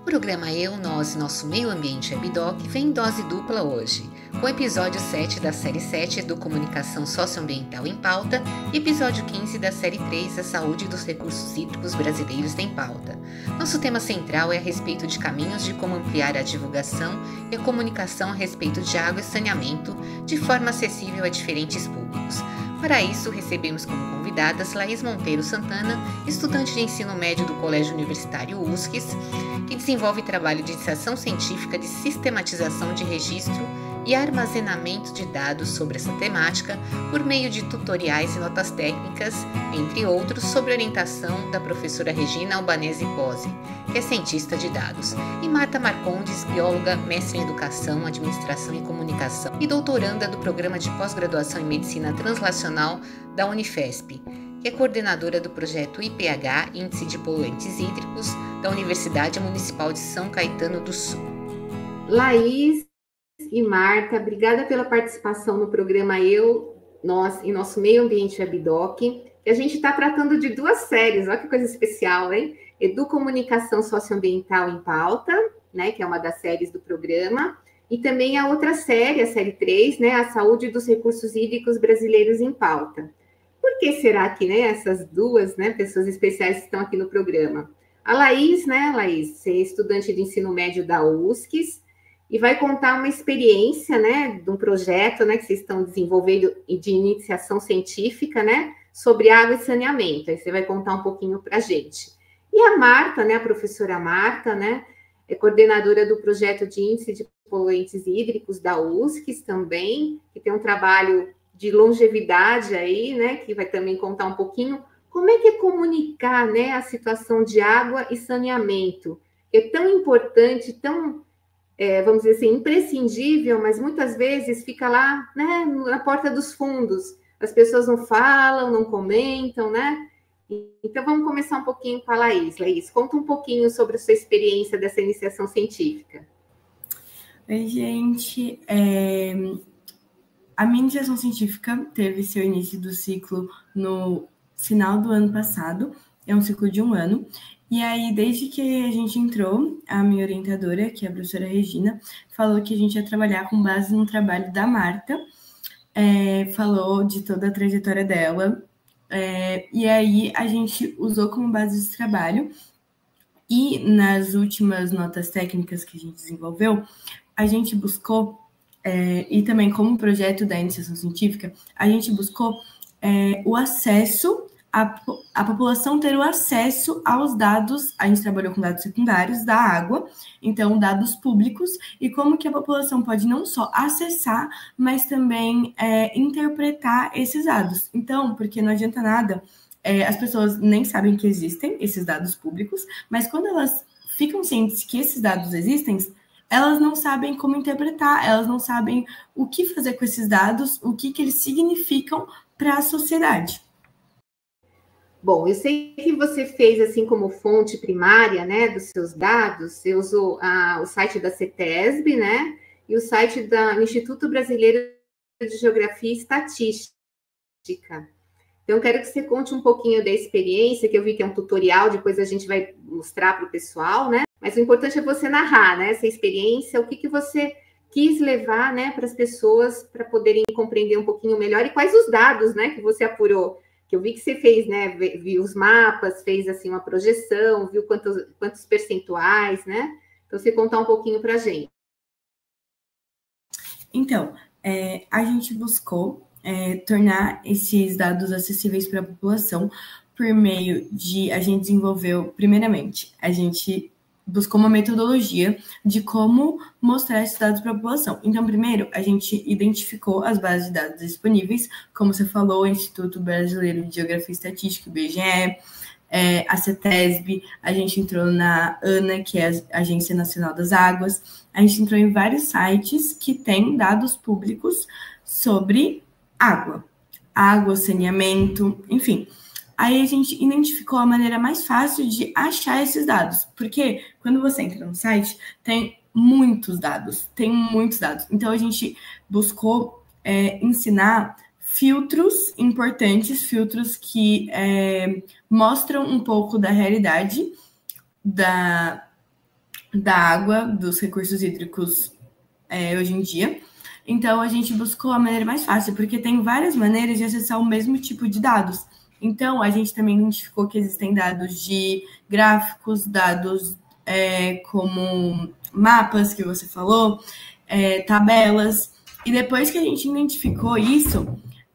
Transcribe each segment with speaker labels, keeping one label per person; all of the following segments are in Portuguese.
Speaker 1: programa Eu, Nós e Nosso Meio Ambiente Webdoc vem em dose dupla hoje, com o episódio 7 da série 7 do Comunicação Socioambiental em Pauta e episódio 15 da série 3 da Saúde dos Recursos Hídricos Brasileiros em Pauta. Nosso tema central é a respeito de caminhos de como ampliar a divulgação e a comunicação a respeito de água e saneamento de forma acessível a diferentes públicos. Para isso, recebemos como convidadas Laís Monteiro Santana, estudante de ensino médio do Colégio Universitário USCS, que desenvolve trabalho de iniciação científica de sistematização de registro e armazenamento de dados sobre essa temática por meio de tutoriais e notas técnicas, entre outros, sob orientação da professora Regina Albanese Pose, que é cientista de dados, e Marta Marcondes, bióloga, mestre em Educação, Administração e Comunicação e doutoranda do Programa de Pós-Graduação em Medicina Translacional da Unifesp, que é coordenadora do projeto IPH, Índice de Poluentes Hídricos, da Universidade Municipal de São Caetano do Sul.
Speaker 2: Laís e Marta, obrigada pela participação no programa Eu, Nós e Nosso Meio Ambiente Webdoc, que a gente está tratando de duas séries, olha que coisa especial, hein? Educomunicação Socioambiental em Pauta, né, que é uma das séries do programa, e também a outra série, a série 3, né, a Saúde dos Recursos Hídricos Brasileiros em Pauta. Por que será que, né, essas duas, né, pessoas especiais estão aqui no programa? A Laís, né, Laís, você é estudante de ensino médio da USCS, e vai contar uma experiência, né, de um projeto, né, que vocês estão desenvolvendo de iniciação científica, né, sobre água e saneamento. Aí você vai contar um pouquinho para a gente. E a Marta, né, a professora Marta, né, é coordenadora do projeto de índice de poluentes hídricos da USCS também, que tem um trabalho de longevidade aí, né, que vai também contar um pouquinho como é que é comunicar, né, a situação de água e saneamento, que é tão importante, tão vamos dizer assim, imprescindível, mas muitas vezes fica lá, né, na porta dos fundos. As pessoas não falam, não comentam, né? Então, vamos começar um pouquinho com a Laís. Laís, conta um pouquinho sobre a sua experiência dessa iniciação científica.
Speaker 3: Oi, gente. A minha iniciação científica teve seu início do ciclo no final do ano passado, é um ciclo de 1 ano, e aí, desde que a gente entrou, a minha orientadora, que é a professora Regina, falou que a gente ia trabalhar com base no trabalho da Marta, falou de toda a trajetória dela, e aí a gente usou como base esse trabalho, e nas últimas notas técnicas que a gente desenvolveu, a gente buscou, e também como projeto da iniciação científica, a gente buscou o acesso, a população ter o acesso aos dados. A gente trabalhou com dados secundários da água, então dados públicos, e como que a população pode não só acessar, mas também interpretar esses dados. Então, porque não adianta nada, as pessoas nem sabem que existem esses dados públicos, mas quando elas ficam cientes que esses dados existem, elas não sabem como interpretar, elas não sabem o que fazer com esses dados, o que eles significam para a sociedade.
Speaker 2: Bom, eu sei que você fez, assim, como fonte primária, né, dos seus dados, você usou o site da CETESB, né, e o site do Instituto Brasileiro de Geografia e Estatística. Então, eu quero que você conte um pouquinho da experiência, que eu vi que é um tutorial, depois a gente vai mostrar para o pessoal, né, mas o importante é você narrar, né, essa experiência, o que você quis levar, né, para as pessoas, para poderem compreender um pouquinho melhor, e quais os dados, né, que você apurou. Que eu vi que você fez, né, viu os mapas, fez, assim, uma projeção, viu quantos percentuais, né? Então, você contar um pouquinho para a gente.
Speaker 3: Então, a gente buscou tornar esses dados acessíveis para a população por meio de, a gente desenvolveu, primeiramente, a gente buscou uma metodologia de como mostrar esses dados para a população. Então, primeiro, a gente identificou as bases de dados disponíveis, como você falou, o Instituto Brasileiro de Geografia e Estatística, o IBGE, a CETESB, a gente entrou na ANA, que é a Agência Nacional das Águas, a gente entrou em vários sites que têm dados públicos sobre água, saneamento, enfim. Aí a gente identificou a maneira mais fácil de achar esses dados, porque quando você entra no site, tem muitos dados. Então, a gente buscou ensinar filtros importantes, filtros que mostram um pouco da realidade da água, dos recursos hídricos hoje em dia. Então, a gente buscou a maneira mais fácil, porque tem várias maneiras de acessar o mesmo tipo de dados. Então, a gente também identificou que existem dados de gráficos, dados como mapas, que você falou, tabelas. E depois que a gente identificou isso,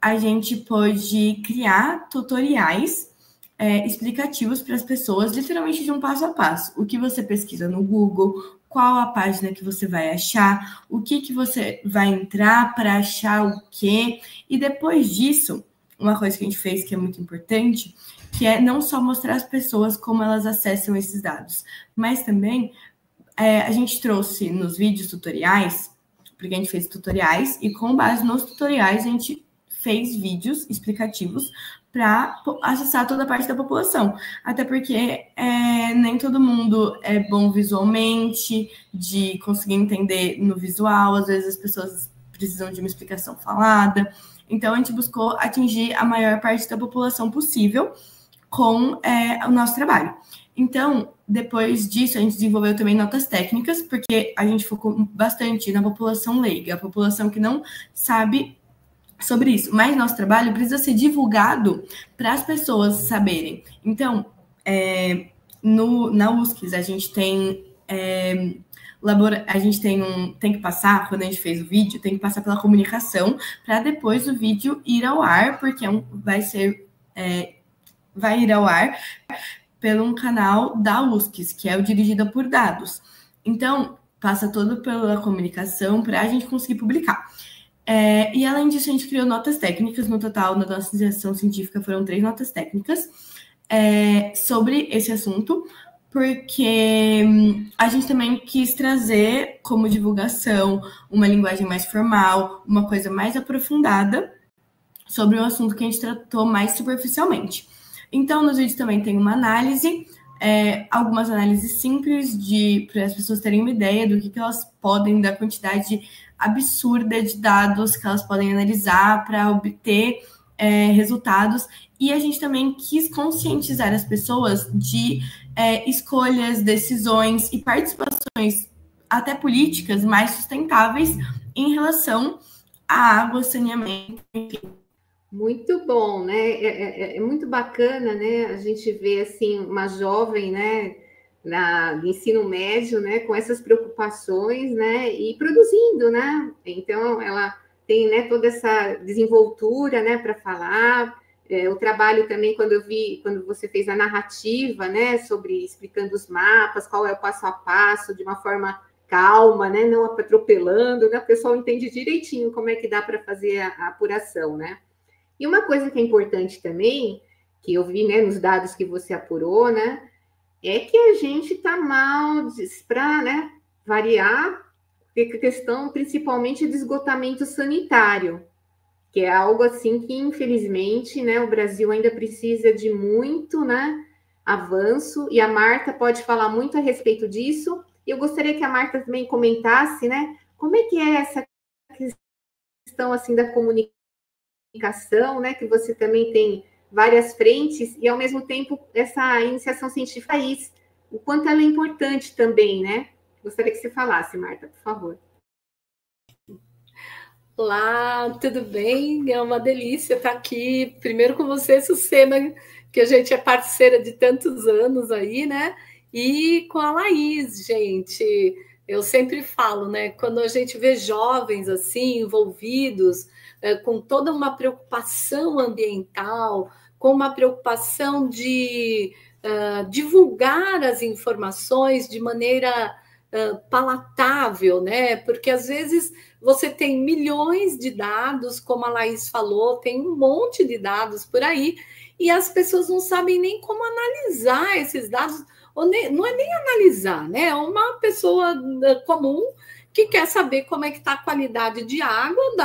Speaker 3: a gente pôde criar tutoriais explicativos para as pessoas, literalmente de um passo a passo. O que você pesquisa no Google, qual a página que você vai achar, o que você vai entrar para achar o quê. E depois disso, uma coisa que a gente fez que é muito importante, que é não só mostrar às pessoas como elas acessam esses dados, mas também a gente trouxe nos vídeos tutoriais, porque a gente fez tutoriais, e com base nos tutoriais a gente fez vídeos explicativos para acessar toda a parte da população. Até porque nem todo mundo é bom visualmente, de conseguir entender no visual, às vezes as pessoas precisam de uma explicação falada. Então, a gente buscou atingir a maior parte da população possível com o nosso trabalho. Então, depois disso, a gente desenvolveu também notas técnicas, porque a gente focou bastante na população leiga, a população que não sabe sobre isso. Mas nosso trabalho precisa ser divulgado para as pessoas saberem. Então, na USCS, a gente tem... a gente tem que passar, quando a gente fez o vídeo, tem que passar pela comunicação para depois o vídeo ir ao ar, porque vai ir ao ar pelo um canal da USCS, que é o Dirigido por Dados. Então, passa todo pela comunicação para a gente conseguir publicar. E além disso, a gente criou notas técnicas. No total, na nossa iniciação científica, foram 3 notas técnicas sobre esse assunto, porque a gente também quis trazer como divulgação uma linguagem mais formal, uma coisa mais aprofundada sobre um assunto que a gente tratou mais superficialmente. Então, nos vídeos também tem uma análise, algumas análises simples para as pessoas terem uma ideia do que elas podem, da quantidade absurda de dados que elas podem analisar para obter resultados. E a gente também quis conscientizar as pessoas de escolhas, decisões e participações, até políticas, mais sustentáveis em relação à água, saneamento, enfim.
Speaker 2: Muito bom, né? É muito bacana, né? A gente vê assim uma jovem, né, do ensino médio, né, com essas preocupações, né, e produzindo, né? Então ela tem, né, toda essa desenvoltura, né, para falar. O trabalho também, quando você fez a narrativa, né, sobre explicando os mapas, qual é o passo a passo, de uma forma calma, né, não atropelando, né? O pessoal entende direitinho como é que dá para fazer a apuração, né? E uma coisa que é importante também, que eu vi, né, nos dados que você apurou, né, é que a gente está mal, para, né, variar, questão principalmente de esgotamento sanitário, que é algo assim que, infelizmente, né, o Brasil ainda precisa de muito, né, avanço, e a Marta pode falar muito a respeito disso. E eu gostaria que a Marta também comentasse, né, como é que é essa questão assim da comunicação, né, que você também tem várias frentes, e ao mesmo tempo essa iniciação científica, o quanto ela é importante também, né? Gostaria que você falasse, Marta, por favor.
Speaker 4: Olá, tudo bem? É uma delícia estar aqui, primeiro com você, Sucena, que a gente é parceira de tantos anos aí, né? E com a Laís, gente. Eu sempre falo, né? Quando a gente vê jovens assim, envolvidos, com toda uma preocupação ambiental, com uma preocupação de divulgar as informações de maneira palatável, né? Porque às vezes você tem milhões de dados, como a Laís falou, tem um monte de dados por aí, e as pessoas não sabem nem como analisar esses dados, ou não é nem analisar, né? É uma pessoa comum que quer saber como é que está a qualidade de água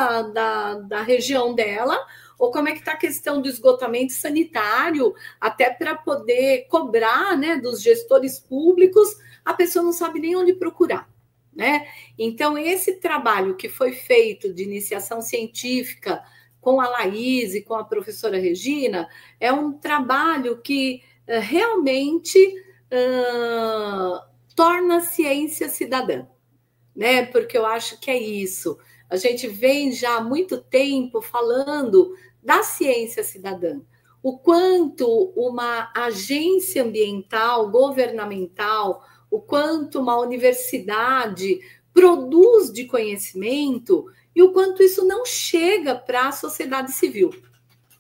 Speaker 4: da região dela, ou como é que está a questão do esgotamento sanitário, até para poder cobrar, né, dos gestores públicos, a pessoa não sabe nem onde procurar, né? Então, esse trabalho que foi feito de iniciação científica com a Laís e com a professora Regina, é um trabalho que realmente torna uma ciência cidadã, né? Porque eu acho que é isso. A gente vem já há muito tempo falando da ciência cidadã, o quanto uma agência ambiental, governamental, o quanto uma universidade produz de conhecimento e o quanto isso não chega para a sociedade civil,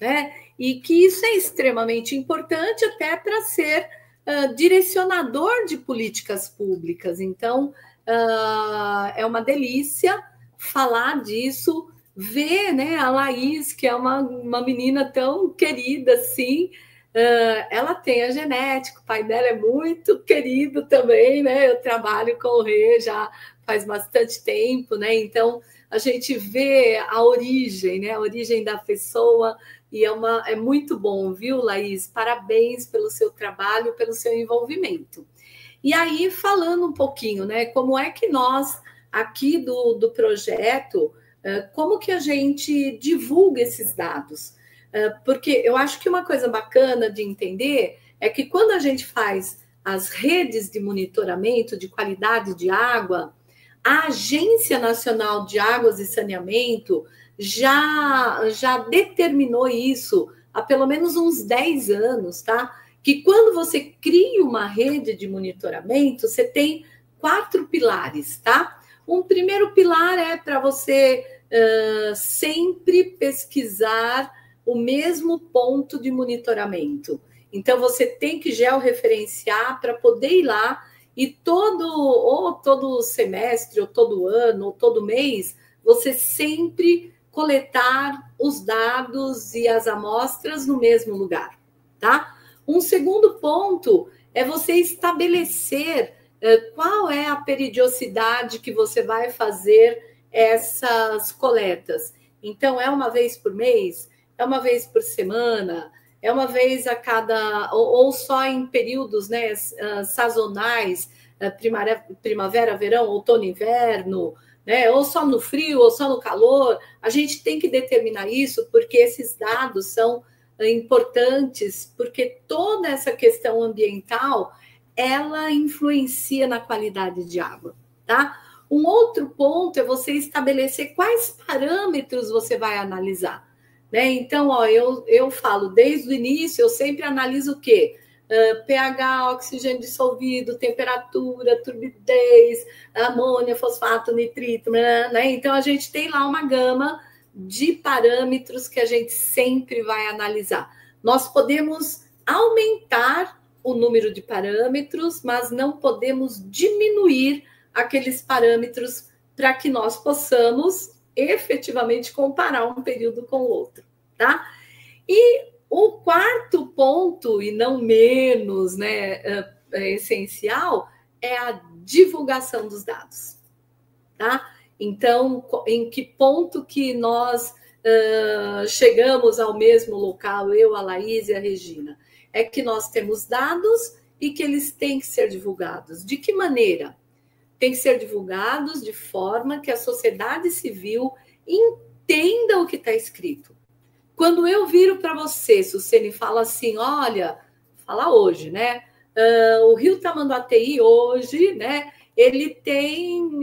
Speaker 4: né? E que isso é extremamente importante até para ser direcionador de políticas públicas. Então, é uma delícia falar disso, ver, né, a Laís, que é uma menina tão querida assim, ela tem a genética, o pai dela é muito querido também, né? Eu trabalho com o Rê já faz bastante tempo, né? Então a gente vê a origem, né? A origem da pessoa, e é muito bom, viu, Laís? Parabéns pelo seu trabalho, pelo seu envolvimento. E aí, falando um pouquinho, né? Como é que nós, aqui do projeto, como que a gente divulga esses dados? Porque eu acho que uma coisa bacana de entender é que quando a gente faz as redes de monitoramento de qualidade de água, a Agência Nacional de Águas e Saneamento já determinou isso há pelo menos uns 10 anos, tá? Que quando você cria uma rede de monitoramento, você tem 4 pilares, tá? Um primeiro pilar é para você sempre pesquisar o mesmo ponto de monitoramento. Então, você tem que georreferenciar para poder ir lá e todo semestre, ou todo ano, ou todo mês, você sempre coletar os dados e as amostras no mesmo lugar, tá? Um segundo ponto é você estabelecer qual é a periodicidade que você vai fazer essas coletas. Então, é uma vez por mês? É uma vez por semana? É uma vez a cada... Ou só em períodos, né, sazonais, primavera, verão, outono, inverno, né? Ou só no frio, ou só no calor? A gente tem que determinar isso, porque esses dados são importantes, porque toda essa questão ambiental, ela influencia na qualidade de água, tá? Um outro ponto é você estabelecer quais parâmetros você vai analisar, né? Então, ó, eu falo, desde o início, eu sempre analiso o quê? pH, oxigênio dissolvido, temperatura, turbidez, amônia, fosfato, nitrito, né? Então, a gente tem lá uma gama de parâmetros que a gente sempre vai analisar. Nós podemos aumentar o número de parâmetros, mas não podemos diminuir aqueles parâmetros para que nós possamos efetivamente comparar um período com o outro, tá? E o quarto ponto, e não menos, né, essencial, é a divulgação dos dados, tá? Então, em que ponto que nós chegamos ao mesmo local, eu, a Laís e a Regina? É que nós temos dados e que eles têm que ser divulgados. De que maneira? Tem que ser divulgados de forma que a sociedade civil entenda o que está escrito. Quando eu viro para você, Sucene, fala assim, olha, fala hoje, né? O Rio Tamanduateí hoje, né? Ele tem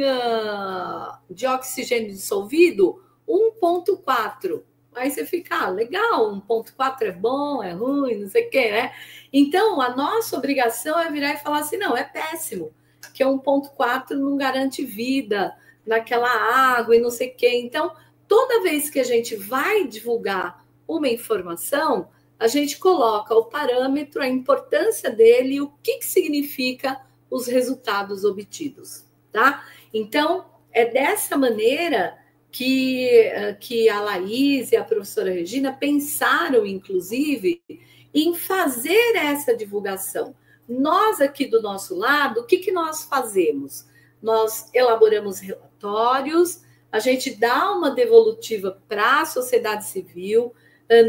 Speaker 4: de oxigênio dissolvido 1,4. Aí você fica, legal, 1,4 é bom, é ruim, não sei o quê, né? Então, a nossa obrigação é virar e falar assim, não, é péssimo, que 1,4 não garante vida naquela água e não sei o quê. Então, toda vez que a gente vai divulgar uma informação, a gente coloca o parâmetro, a importância dele e o que significa os resultados obtidos, tá? Então, é dessa maneira que a Laís e a professora Regina pensaram, inclusive, em fazer essa divulgação. Nós aqui do nosso lado, o que nós fazemos? Nós elaboramos relatórios, a gente dá uma devolutiva para a sociedade civil,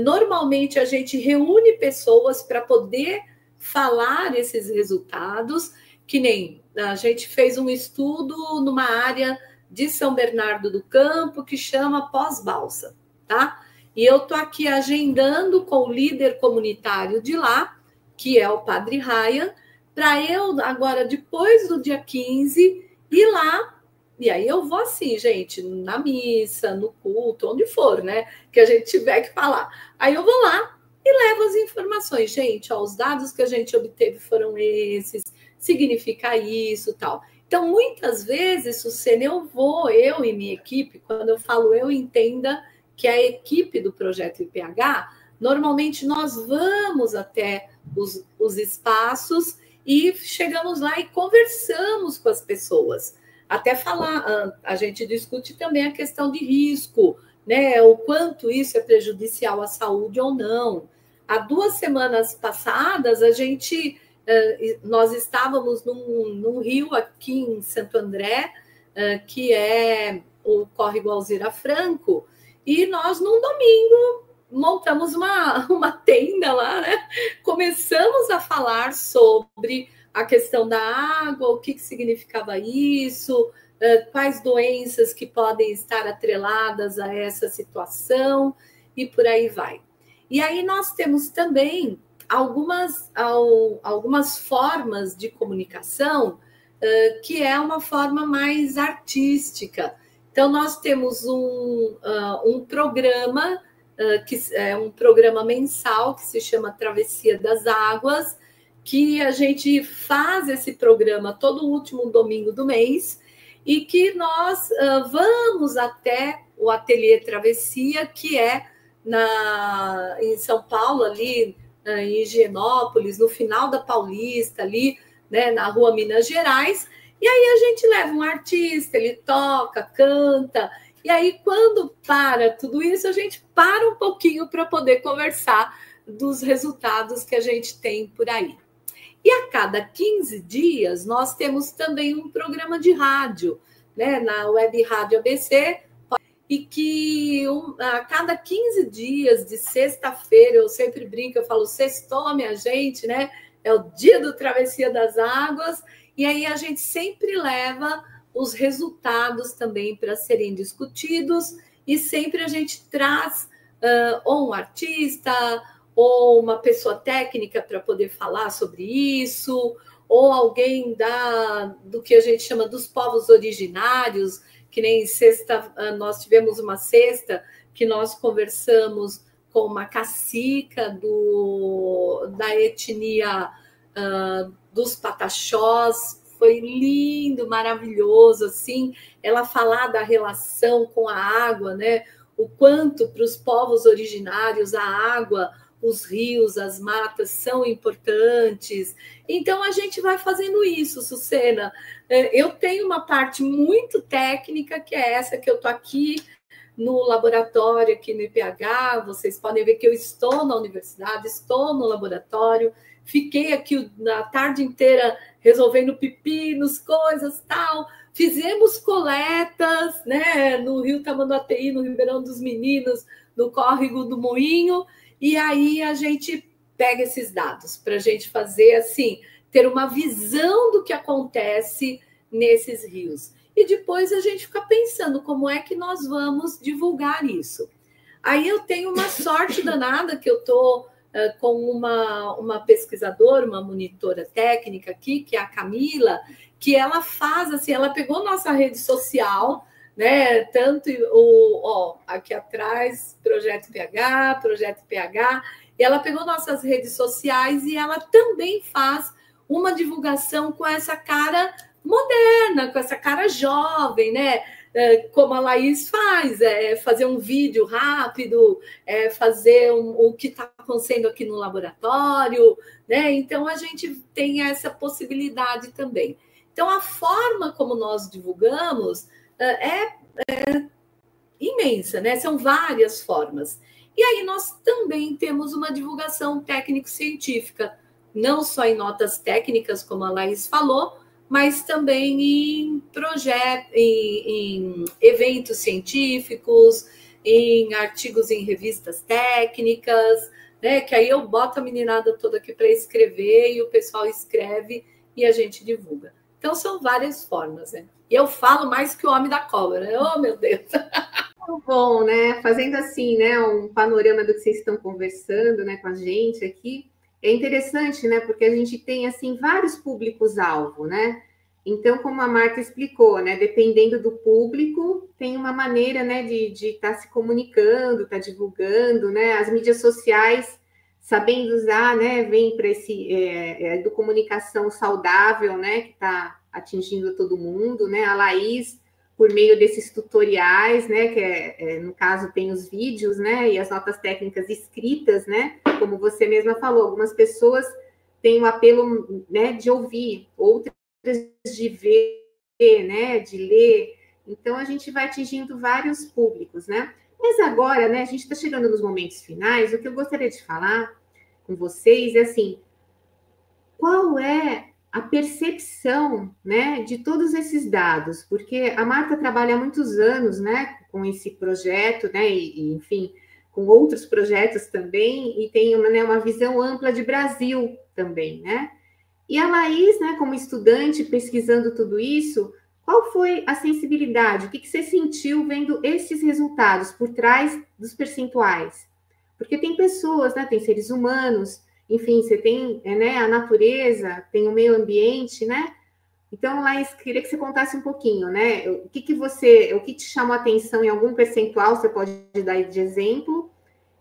Speaker 4: normalmente a gente reúne pessoas para poder falar esses resultados, que nem a gente fez um estudo numa área de São Bernardo do Campo que chama Pós-Balsa, tá? E eu estou aqui agendando com o líder comunitário de lá, que é o Padre Ryan, para eu, agora, depois do dia 15, ir lá. E aí eu vou assim, gente, na missa, no culto, onde for, né? Que a gente tiver que falar. Aí eu vou lá e levo as informações. Gente, ó, os dados que a gente obteve foram esses, significa isso, tal. Então, muitas vezes, Sucena, eu e minha equipe, quando eu falo eu, entenda que a equipe do Projeto IPH, normalmente nós vamos até os espaços e chegamos lá e conversamos com as pessoas. Até falar, a gente discute também a questão de risco, né? O quanto isso é prejudicial à saúde ou não. Há 2 semanas passadas, nós estávamos num rio aqui em Santo André, que é o Córrego Alzira Franco, e nós, num domingo, montamos uma tenda lá, né? Começamos a falar sobre a questão da água, o que significava isso, quais doenças que podem estar atreladas a essa situação, e por aí vai. E aí nós temos também algumas formas de comunicação que é uma forma mais artística. Então, nós temos um programa, que é um programa mensal, que se chama Travessia das Águas, que a gente faz esse programa todo último domingo do mês, e que nós vamos até o Ateliê Travessia, que é em São Paulo, ali em Higienópolis, no final da Paulista, ali, né, na rua Minas Gerais, e aí a gente leva um artista, ele toca, canta, e aí quando para tudo isso, a gente para um pouquinho para poder conversar dos resultados que a gente tem por aí. E a cada 15 dias, nós temos também um programa de rádio, né, na Web Rádio ABC, e que a cada 15 dias, de sexta-feira, eu sempre brinco, eu falo, sextou, minha gente, né? É o dia do Travessia das Águas, e aí a gente sempre leva os resultados também para serem discutidos, e sempre a gente traz ou um artista, ou uma pessoa técnica para poder falar sobre isso, ou alguém do que a gente chama dos povos originários, que nem sexta, nós tivemos uma sexta que nós conversamos com uma cacica da etnia dos Pataxós. Foi lindo, maravilhoso, assim, ela falar da relação com a água, né? O quanto para os povos originários a água, os rios, as matas são importantes. Então, a gente vai fazendo isso, Sucena. Eu tenho uma parte muito técnica, que é essa que eu estou aqui no laboratório, aqui no IPH. Vocês podem ver que eu estou na universidade, estou no laboratório, fiquei aqui na tarde inteira resolvendo pepinos, coisas, tal. Fizemos coletas, né, no Rio Tamanduateí, no Ribeirão dos Meninos, no Córrego do Moinho, e aí a gente pega esses dados para a gente fazer, assim, ter uma visão do que acontece nesses rios. E depois a gente fica pensando como é que nós vamos divulgar isso. Aí eu tenho uma sorte danada, que eu estou com uma pesquisadora, uma monitora técnica aqui, que é a Camila, que ela faz assim, ela pegou nossa rede social, né? Tanto aqui atrás, Projeto PH, e ela pegou nossas redes sociais e ela também faz uma divulgação com essa cara moderna, com essa cara jovem, né? Como a Laís faz, fazer um vídeo rápido, fazer o que está acontecendo aqui no laboratório, né? Então, a gente tem essa possibilidade também. Então, a forma como nós divulgamos é imensa, né? São várias formas. E aí, nós também temos uma divulgação técnico-científica, não só em notas técnicas, como a Laís falou, mas também em projetos, em eventos científicos, em artigos em revistas técnicas, né? Que aí eu boto a meninada toda aqui para escrever e o pessoal escreve e a gente divulga. Então, são várias formas, né? E eu falo mais que o homem da cobra, né? Oh, meu Deus!
Speaker 2: Muito bom, né? Fazendo assim, né, um panorama do que vocês estão conversando, né, com a gente aqui. é interessante, né? Porque a gente tem, assim, vários públicos-alvo, né? Então, como a Marta explicou, né? Dependendo do público, tem uma maneira, né, de estar se comunicando, estar divulgando, né? As mídias sociais, sabendo usar, né? Vem para esse do comunicação saudável, né? Que está atingindo todo mundo, né? A Laís, por meio desses tutoriais, né? Que no caso tem os vídeos, né? E as notas técnicas escritas, né? Como você mesma falou, algumas pessoas têm um apelo, né? De ouvir, outras de ver, né, de ler. Então, a gente vai atingindo vários públicos, né? Mas agora, né, a gente está chegando nos momentos finais, o que eu gostaria de falar com vocês é assim, qual é a percepção, né, de todos esses dados? Porque a Marta trabalha há muitos anos, né, com esse projeto, né, enfim, com outros projetos também, e tem uma visão ampla de Brasil também, né? E a Laís, né, como estudante, pesquisando tudo isso, qual foi a sensibilidade? O que você sentiu vendo esses resultados por trás dos percentuais? Porque tem pessoas, né, tem seres humanos, enfim, você tem, né, a natureza, tem o meio ambiente, né? Então, Laís, queria que você contasse um pouquinho, né? O que te chamou a atenção em algum percentual, você pode dar de exemplo,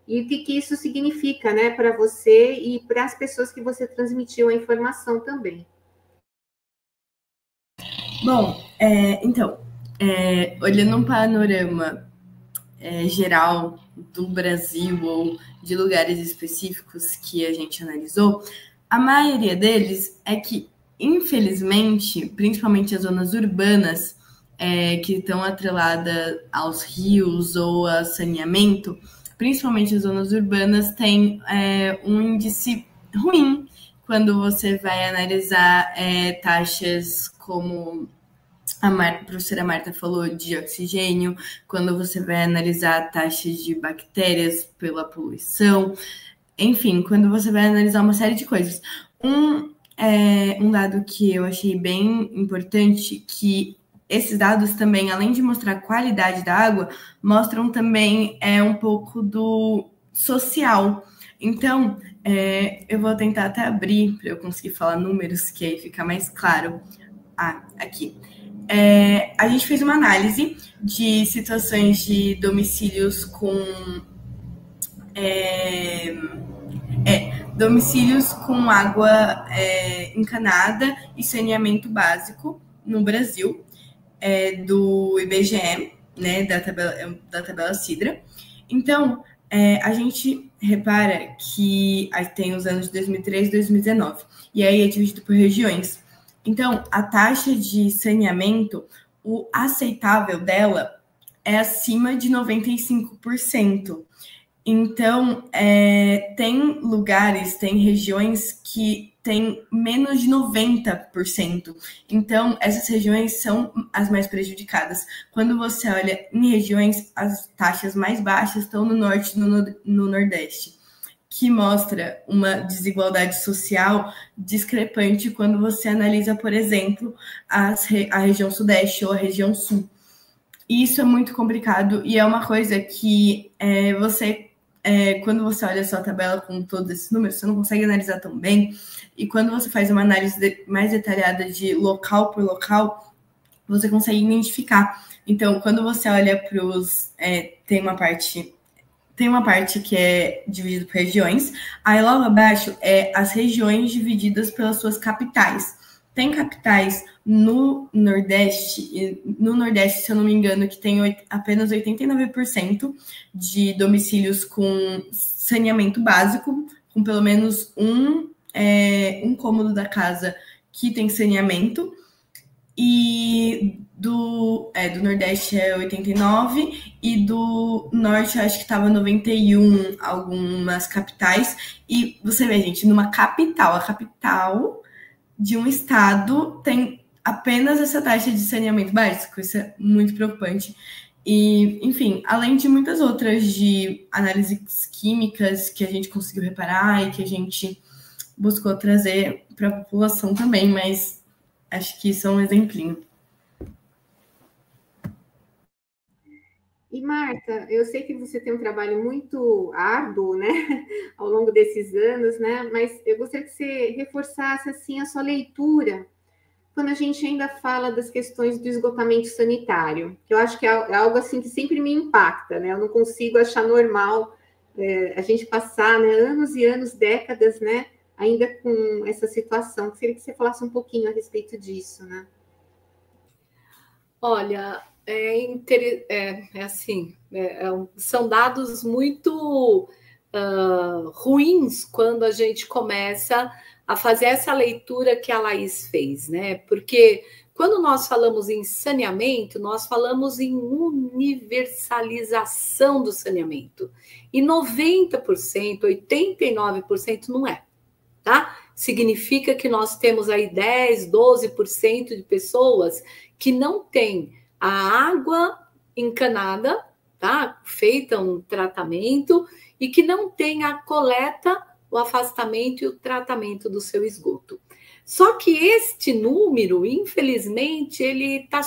Speaker 2: e o que isso significa, né, para você e para as pessoas que você transmitiu a informação também.
Speaker 3: Bom, então, olhando um panorama geral do Brasil ou de lugares específicos que a gente analisou, a maioria deles é que, infelizmente, principalmente as zonas urbanas, que estão atreladas aos rios ou a saneamento, principalmente as zonas urbanas, têm um índice ruim quando você vai analisar taxas como a professora Marta falou de oxigênio, quando você vai analisar taxas de bactérias pela poluição, enfim, quando você vai analisar uma série de coisas. Um dado que eu achei bem importante, que esses dados também, além de mostrar a qualidade da água, mostram também um pouco do social. Então, eu vou tentar até abrir para eu conseguir falar números, que aí fica mais claro. Aqui. A gente fez uma análise de situações de domicílios com água encanada e saneamento básico no Brasil, do IBGE, né, da tabela Sidra. Então, a gente repara que tem os anos de 2003 e 2019, e aí é dividido por regiões. Então, a taxa de saneamento, o aceitável dela é acima de 95%. Então, tem lugares, tem regiões que tem menos de 90%. Então, essas regiões são as mais prejudicadas. Quando você olha em regiões, as taxas mais baixas estão no norte e no nordeste, que mostra uma desigualdade social discrepante quando você analisa, por exemplo, a região sudeste ou a região sul. E isso é muito complicado e é uma coisa que quando você olha só a tabela com todos esses números, você não consegue analisar tão bem. E quando você faz uma análise mais detalhada de local por local, você consegue identificar. Então, quando você olha para os... Tem uma parte que é dividida por regiões, aí logo abaixo as regiões divididas pelas suas capitais. Tem capitais no Nordeste, se eu não me engano, que tem apenas 89% de domicílios com saneamento básico, com pelo menos um cômodo da casa que tem saneamento, e do Nordeste é 89%, e do Norte eu acho que estava 91%, algumas capitais. E você vê, gente, numa capital, a capital de um estado tem apenas essa taxa de saneamento básico. Isso é muito preocupante. E, enfim, além de muitas outras de análises químicas que a gente conseguiu reparar e que a gente buscou trazer para a população também, mas acho que isso é um exemplinho.
Speaker 2: E, Marta, eu sei que você tem um trabalho muito árduo, né, ao longo desses anos, né, mas eu gostaria que você reforçasse, assim, a sua leitura quando a gente ainda fala das questões do esgotamento sanitário, que eu acho que é algo, assim, que sempre me impacta, né, eu não consigo achar normal a gente passar, né, anos e anos, décadas, né, ainda com essa situação. Eu queria que você falasse um pouquinho a respeito disso, né?
Speaker 4: Olha, assim, são dados muito ruins quando a gente começa a fazer essa leitura que a Laís fez, né? Porque quando nós falamos em saneamento, nós falamos em universalização do saneamento. E 90%, 89% não é, tá? Significa que nós temos aí 10, 12% de pessoas que não têm a água encanada, tá? Feita um tratamento e que não tem a coleta, o afastamento e o tratamento do seu esgoto. Só que este número, infelizmente, ele está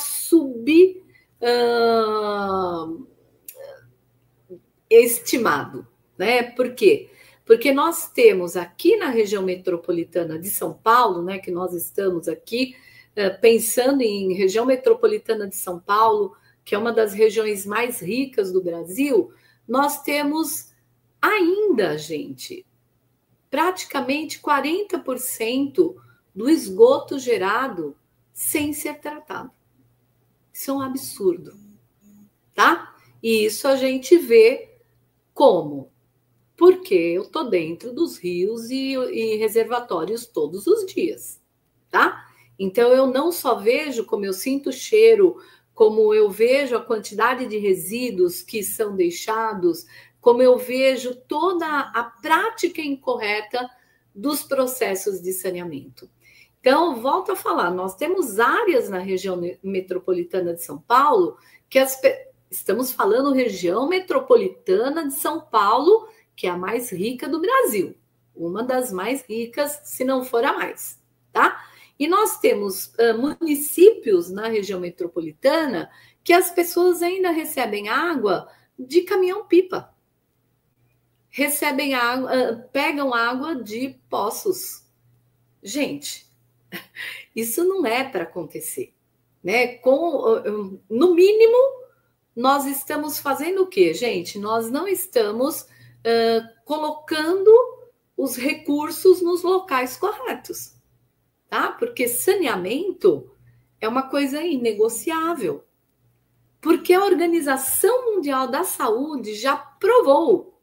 Speaker 4: estimado, né? Por quê? Porque nós temos aqui na região metropolitana de São Paulo, né, que nós estamos aqui pensando em região metropolitana de São Paulo, que é uma das regiões mais ricas do Brasil, nós temos ainda, gente, praticamente 40% do esgoto gerado sem ser tratado. Isso é um absurdo, tá? E isso a gente vê como? Porque eu estou dentro dos rios e reservatórios todos os dias, tá? Então, eu não só vejo como eu sinto o cheiro, como eu vejo a quantidade de resíduos que são deixados, como eu vejo toda a prática incorreta dos processos de saneamento. Então, volto a falar, nós temos áreas na região metropolitana de São Paulo que estamos falando região metropolitana de São Paulo, que é a mais rica do Brasil, uma das mais ricas, se não for a mais, tá? E nós temos municípios na região metropolitana que as pessoas ainda recebem água de caminhão-pipa. Recebem água, pegam água de poços. Gente, isso não é para acontecer, né? No mínimo, nós estamos fazendo o quê, gente? Nós não estamos colocando os recursos nos locais corretos, tá? Porque saneamento é uma coisa inegociável. Porque a Organização Mundial da Saúde já provou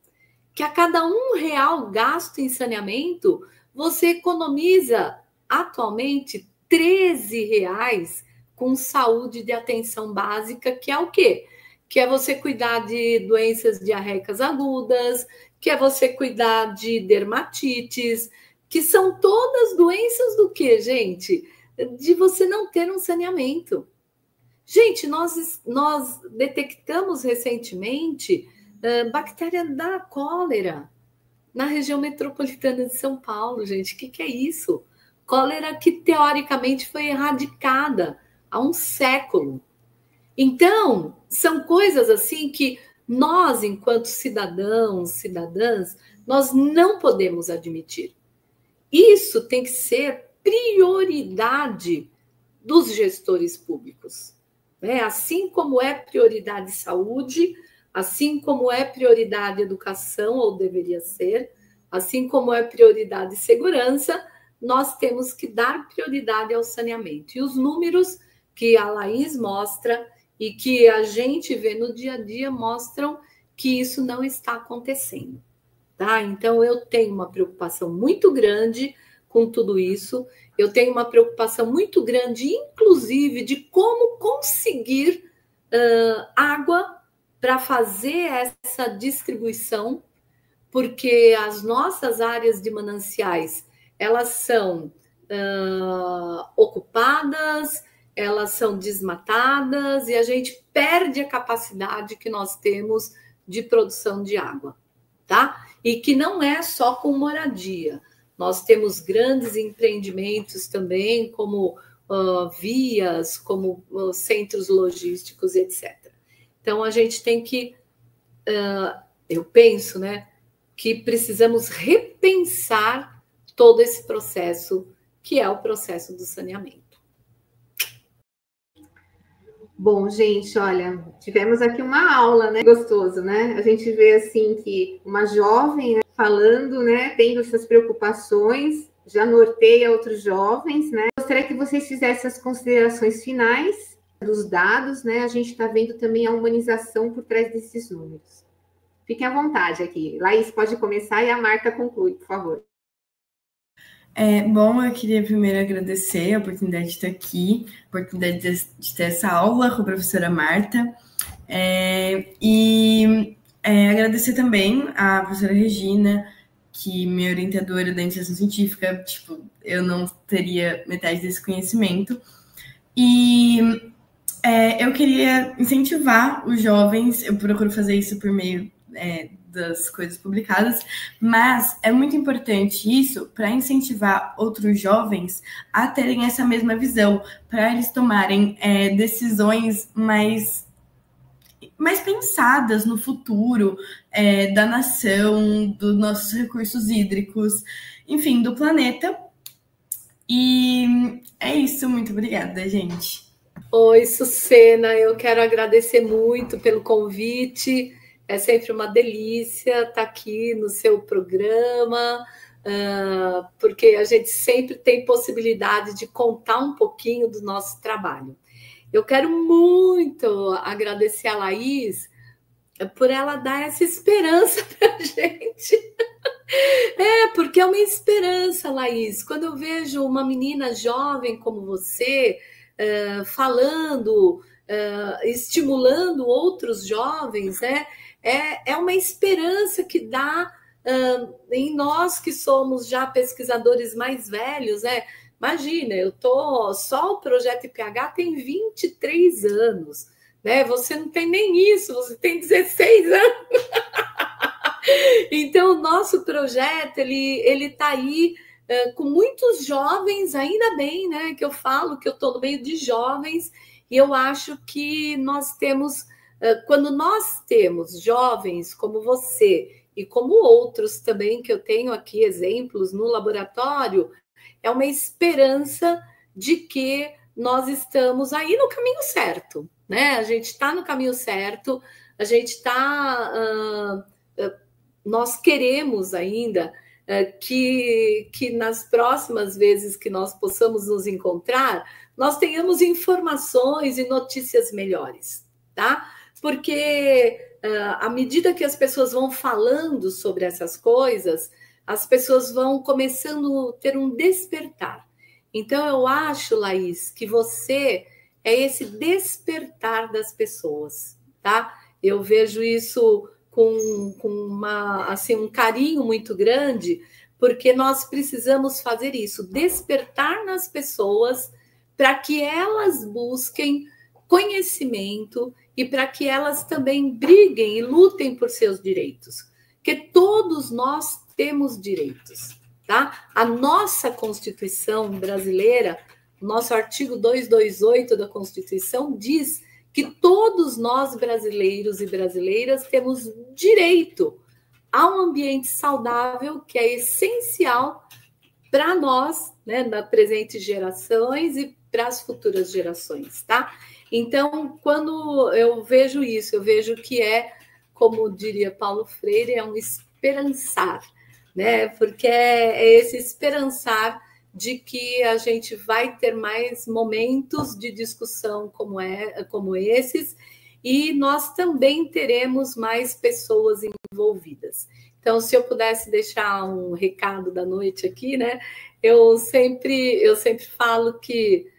Speaker 4: que a cada R$1 gasto em saneamento, você economiza atualmente R$13 com saúde de atenção básica, que é o quê? Que é você cuidar de doenças diarreicas agudas, que é você cuidar de dermatites, que são todas doenças do quê, gente? De você não ter um saneamento. Gente, nós detectamos recentemente bactéria da cólera na região metropolitana de São Paulo, gente. O que é isso? Cólera que, teoricamente, foi erradicada há um século. Então, são coisas assim que nós, enquanto cidadãos, cidadãs, nós não podemos admitir. Isso tem que ser prioridade dos gestores públicos, né? Assim como é prioridade saúde, assim como é prioridade educação, ou deveria ser, assim como é prioridade segurança, nós temos que dar prioridade ao saneamento. E os números que a Laís mostra e que a gente vê no dia a dia mostram que isso não está acontecendo, tá? Então, eu tenho uma preocupação muito grande com tudo isso, eu tenho uma preocupação muito grande, inclusive, de como conseguir água para fazer essa distribuição, porque as nossas áreas de mananciais, elas são ocupadas, elas são desmatadas e a gente perde a capacidade que nós temos de produção de água, tá? E que não é só com moradia. Nós temos grandes empreendimentos também, como vias, como centros logísticos, etc. Então, a gente tem que, eu penso, né, que precisamos repensar todo esse processo, que é o processo do saneamento.
Speaker 2: Bom, gente, olha, tivemos aqui uma aula, né? Gostoso, né? A gente vê assim que uma jovem, né, falando, né, tendo essas preocupações, já norteia outros jovens, né? Gostaria que vocês fizessem as considerações finais dos dados, né? A gente está vendo também a humanização por trás desses números. Fiquem à vontade aqui. Laís pode começar e a Marta conclui, por favor.
Speaker 3: Bom, eu queria primeiro agradecer a oportunidade de estar aqui, a oportunidade de ter essa aula com a professora Marta, e agradecer também à professora Regina, que minha orientadora da iniciação científica, eu não teria metade desse conhecimento, e eu queria incentivar os jovens, eu procuro fazer isso por meio das coisas publicadas, mas é muito importante isso para incentivar outros jovens a terem essa mesma visão, para eles tomarem decisões mais pensadas no futuro da nação, dos nossos recursos hídricos, enfim, do planeta. E é isso, muito obrigada, gente.
Speaker 4: Oi, Sucena, eu quero agradecer muito pelo convite. É sempre uma delícia estar aqui no seu programa, porque a gente sempre tem possibilidade de contar um pouquinho do nosso trabalho. Eu quero muito agradecer a Laís por ela dar essa esperança para a gente. Porque é uma esperança, Laís. Quando eu vejo uma menina jovem como você falando, estimulando outros jovens, né? É uma esperança que dá em nós que somos já pesquisadores mais velhos, né? Imagina, só o Projeto IPH tem 23 anos, né? Você não tem nem isso, você tem 16 anos. Então, o nosso projeto, ele está aí com muitos jovens, ainda bem, né? Que eu falo que eu estou no meio de jovens, e eu acho que nós temos... Quando nós temos jovens como você e como outros também, que eu tenho aqui exemplos no laboratório, é uma esperança de que nós estamos aí no caminho certo, né? A gente está no caminho certo, a gente está... nós queremos ainda que nas próximas vezes que nós possamos nos encontrar, nós tenhamos informações e notícias melhores, tá? Porque à medida que as pessoas vão falando sobre essas coisas, as pessoas vão começando a ter um despertar. Então, eu acho, Laís, que você é esse despertar das pessoas, tá? Eu vejo isso com um carinho muito grande, porque nós precisamos fazer isso, despertar nas pessoas para que elas busquem conhecimento e para que elas também briguem e lutem por seus direitos, porque todos nós temos direitos, tá? A nossa Constituição brasileira, nosso artigo 228 da Constituição diz que todos nós brasileiros e brasileiras temos direito a um ambiente saudável, que é essencial para nós, né, das presentes gerações e para as futuras gerações, tá? Então, quando eu vejo isso, eu vejo que como diria Paulo Freire, é um esperançar, né? Porque é esse esperançar de que a gente vai ter mais momentos de discussão como esses, e nós também teremos mais pessoas envolvidas. Então, se eu pudesse deixar um recado da noite aqui, né? Eu sempre falo que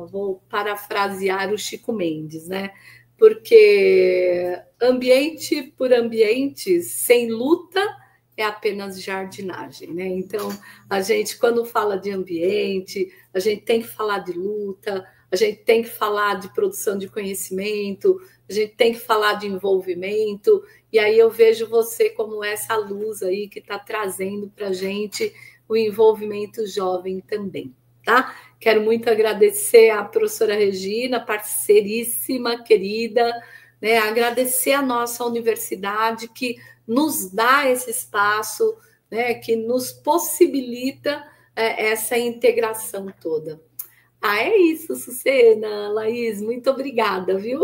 Speaker 4: vou parafrasear o Chico Mendes, né? Porque ambiente por ambiente, sem luta, é apenas jardinagem, né? Então, a gente, quando fala de ambiente, a gente tem que falar de luta, a gente tem que falar de produção de conhecimento, a gente tem que falar de envolvimento, e aí eu vejo você como essa luz aí que está trazendo para a gente o envolvimento jovem também, tá? Quero muito agradecer à professora Regina, parceiríssima, querida, né? Agradecer a nossa universidade que nos dá esse espaço, né? Que nos possibilita essa integração toda. Ah, é isso, Sucena, Laís, muito obrigada, viu?